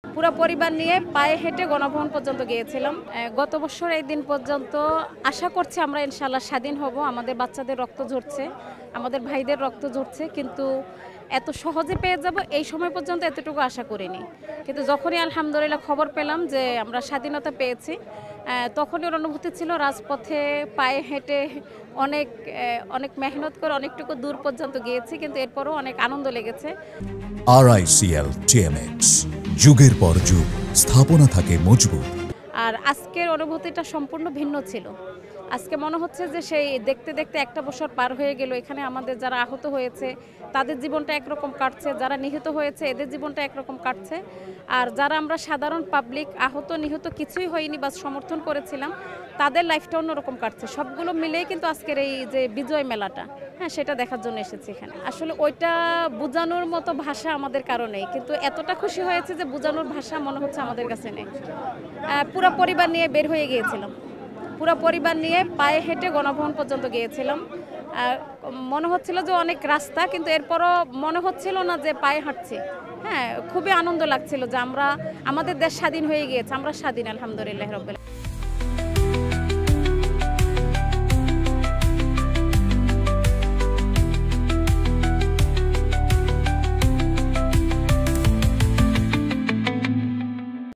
পুরো পরিবার নিয়ে পায়ে হেঁটে গণভবন পর্যন্ত গিয়েছিলাম। গত বছর এই দিন পর্যন্ত আশা করছি আমরা ইনশাআল্লাহ স্বাধীন হব। আমাদের বাচ্চাদের রক্ত ঝরছে, আমাদের ভাইদের রক্ত ঝরছে, কিন্তু এত সহজে পেয়ে যাব এই সময় পর্যন্ত এতটুকু আশা করিনি। কিন্তু যখনই আলহামদুলিল্লাহ খবর পেলাম যে আমরা স্বাধীনতা পেয়েছি, তখনই ওর অনুভূতি ছিল রাজপথে পায়ে হেঁটে অনেক অনেক মেহনত করে অনেকটুকু দূর পর্যন্ত গিয়েছি, কিন্তু এরপরও অনেক আনন্দ লেগেছে। RICL TMX, যুগের পর যুগ স্থাপনা থাকে মজবুত। আর আজকের অনুভূতিটা সম্পূর্ণ ভিন্ন ছিল। আজকে মনে হচ্ছে যে সেই দেখতে দেখতে একটা বছর পার হয়ে গেল। এখানে আমাদের যারা আহত হয়েছে তাদের জীবনটা একরকম কাটছে, যারা নিহত হয়েছে এদের জীবনটা একরকম কাটছে, আর যারা আমরা সাধারণ পাবলিক আহত নিহত কিছুই হয়নি বা সমর্থন করেছিলাম তাদের লাইফটা অন্যরকম কাটছে। সবগুলো মিলেই কিন্তু আজকের এই যে বিজয় মেলাটা, হ্যাঁ, সেটা দেখার জন্য এসেছি এখানে। আসলে ওইটা বোঝানোর মতো ভাষা আমাদের কারণেই, কিন্তু এতটা খুশি হয়েছে যে বোঝানোর ভাষা মনে হচ্ছে আমাদের কাছে নেই। পুরো পরিবার নিয়ে বের হয়ে গিয়েছিলাম, পুরো পরিবার নিয়ে পায়ে হেঁটে গণভবন পর্যন্ত গিয়েছিলাম। মনে হচ্ছিল যে অনেক রাস্তা, কিন্তু এরপরও মনে হচ্ছিল না যে পায়ে হাঁটছি। হ্যাঁ, খুবই আনন্দ লাগছিল যে আমাদের দেশ স্বাধীন হয়ে গিয়েছে, আমরা স্বাধীন আলহামদুলিল্লাহ রাব্বিল আলামিন।